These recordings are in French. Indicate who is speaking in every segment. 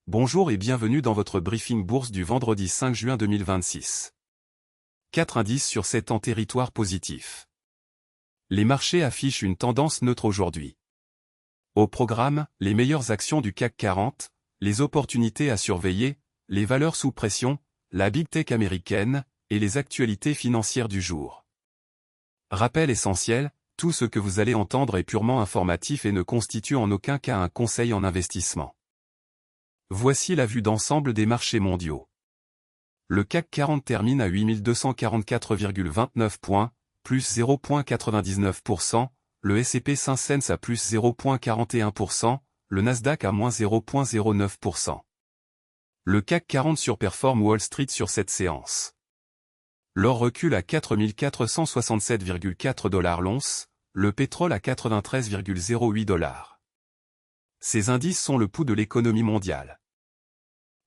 Speaker 1: Bonjour et bienvenue dans votre briefing bourse du vendredi 5 juin 2026. 4 indices sur 7 en territoire positif. Les marchés affichent une tendance neutre aujourd'hui. Au programme, les meilleures actions du CAC 40, les opportunités à surveiller, les valeurs sous pression, la Big Tech américaine, et les actualités financières du jour. Rappel essentiel, tout ce que vous allez entendre est purement informatif et ne constitue en aucun cas un conseil en investissement. Voici la vue d'ensemble des marchés mondiaux. Le CAC 40 termine à 8244,29 points, plus 0,99%, le S&P 500 à plus 0,41%, le Nasdaq à moins 0,09%. Le CAC 40 surperforme Wall Street sur cette séance. L'or recule à 4467,4 $ l'once, le pétrole à 93,08 $. Ces indices sont le pouls de l'économie mondiale.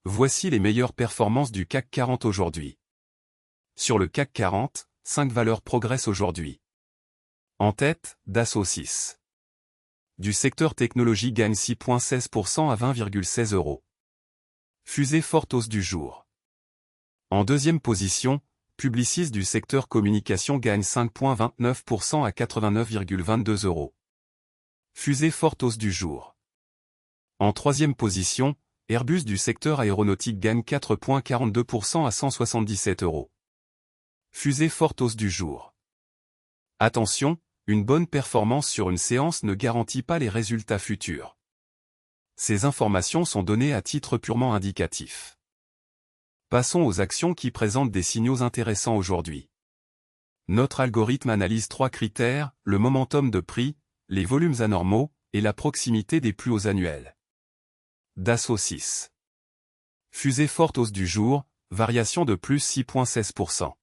Speaker 1: Voici les meilleures performances du CAC 40 aujourd'hui. Sur le CAC 40, 5 valeurs progressent aujourd'hui. En tête, Dassault 6. Du secteur technologie gagne 6,16% à 20,16 €. Fusée forte hausse du jour. En deuxième position, Publicis du secteur communication gagne 5,29% à 89,22 €. Fusée forte hausse du jour. En troisième position, Airbus du secteur aéronautique gagne 4,42% à 177 €. Fusée forte hausse du jour. Attention, une bonne performance sur une séance ne garantit pas les résultats futurs. Ces informations sont données à titre purement indicatif. Passons aux actions qui présentent des signaux intéressants aujourd'hui. Notre algorithme analyse 3 critères, le momentum de prix, les volumes anormaux, et la proximité des plus hauts annuels. Dassault 6. Fusée forte hausse du jour, variation de plus 6,16%.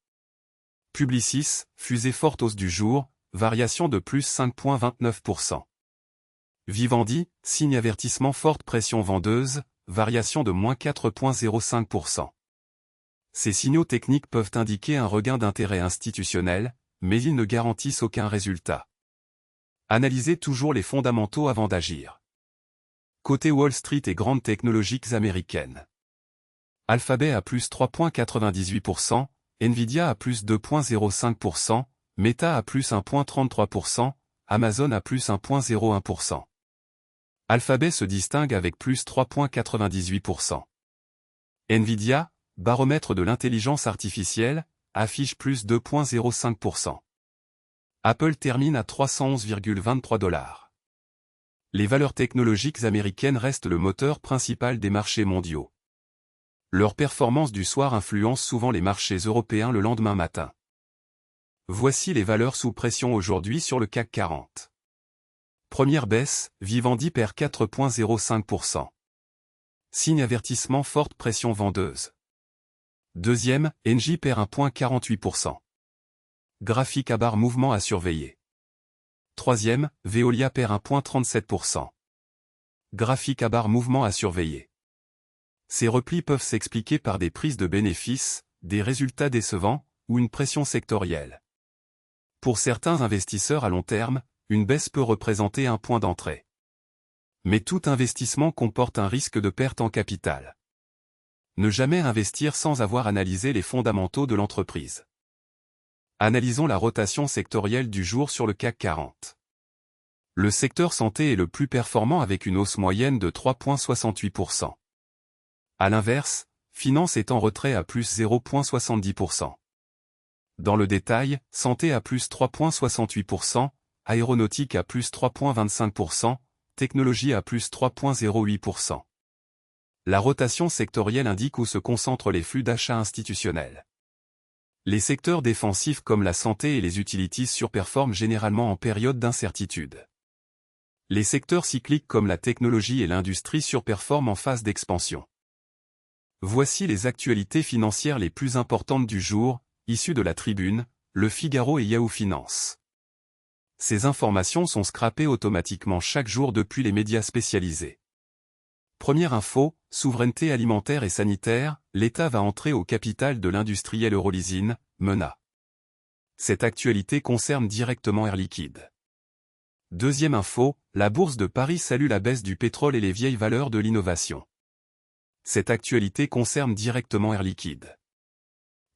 Speaker 1: Publicis, fusée forte hausse du jour, variation de plus 5,29%. Vivendi, signe avertissement forte pression vendeuse, variation de moins 4,05%. Ces signaux techniques peuvent indiquer un regain d'intérêt institutionnel, mais ils ne garantissent aucun résultat. Analysez toujours les fondamentaux avant d'agir. Côté Wall Street et grandes technologiques américaines. Alphabet à plus 3,98%, Nvidia à plus 2,05%, Meta à plus 1,33%, Amazon à plus 1,01%. Alphabet se distingue avec plus 3,98%. Nvidia, baromètre de l'intelligence artificielle, affiche plus 2,05%. Apple termine à 311,23 $. Les valeurs technologiques américaines restent le moteur principal des marchés mondiaux. Leur performance du soir influence souvent les marchés européens le lendemain matin. Voici les valeurs sous pression aujourd'hui sur le CAC 40. Première baisse, Vivendi perd 4,05%. Signe avertissement forte pression vendeuse. Deuxième, Engie perd 1,48%. Graphique à barre mouvement à surveiller. Troisième, Veolia perd 1,37%. Graphique à barre mouvement à surveiller. Ces replis peuvent s'expliquer par des prises de bénéfices, des résultats décevants, ou une pression sectorielle. Pour certains investisseurs à long terme, une baisse peut représenter un point d'entrée. Mais tout investissement comporte un risque de perte en capital. Ne jamais investir sans avoir analysé les fondamentaux de l'entreprise. Analysons la rotation sectorielle du jour sur le CAC 40. Le secteur santé est le plus performant avec une hausse moyenne de 3,68%. À l'inverse, finance est en retrait à plus 0,70%. Dans le détail, santé à plus 3,68%, aéronautique à plus 3,25%, technologie à plus 3,08%. La rotation sectorielle indique où se concentrent les flux d'achats institutionnels. Les secteurs défensifs comme la santé et les utilities surperforment généralement en période d'incertitude. Les secteurs cycliques comme la technologie et l'industrie surperforment en phase d'expansion. Voici les actualités financières les plus importantes du jour, issues de la Tribune, Le Figaro et Yahoo Finance. Ces informations sont scrapées automatiquement chaque jour depuis les médias spécialisés. Première info, souveraineté alimentaire et sanitaire, l'État va entrer au capital de l'industriel Eurolysine, MENA. Cette actualité concerne directement Air Liquide. Deuxième info, la bourse de Paris salue la baisse du pétrole et les vieilles valeurs de l'innovation. Cette actualité concerne directement Air Liquide.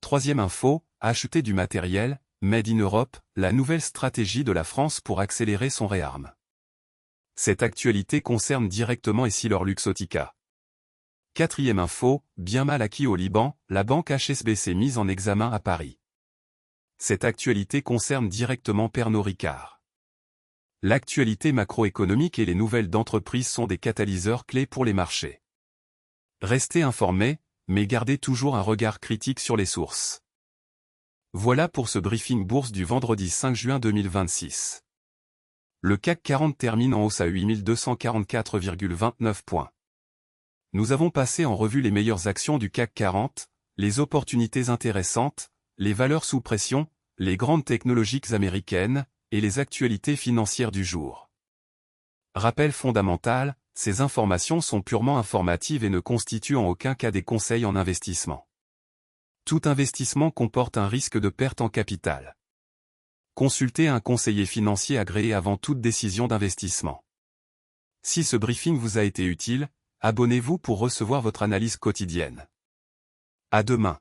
Speaker 1: Troisième info, acheter du matériel, Made in Europe, la nouvelle stratégie de la France pour accélérer son réarme. Cette actualité concerne directement EssilorLuxottica. Quatrième info, bien mal acquis au Liban, la banque HSBC mise en examen à Paris. Cette actualité concerne directement Pernod Ricard. L'actualité macroéconomique et les nouvelles d'entreprise sont des catalyseurs clés pour les marchés. Restez informés, mais gardez toujours un regard critique sur les sources. Voilà pour ce briefing bourse du vendredi 5 juin 2026. Le CAC 40 termine en hausse à 8244,29 points. Nous avons passé en revue les meilleures actions du CAC 40, les opportunités intéressantes, les valeurs sous pression, les grandes technologiques américaines, et les actualités financières du jour. Rappel fondamental, ces informations sont purement informatives et ne constituent en aucun cas des conseils en investissement. Tout investissement comporte un risque de perte en capital. Consultez un conseiller financier agréé avant toute décision d'investissement. Si ce briefing vous a été utile, abonnez-vous pour recevoir votre analyse quotidienne. À demain.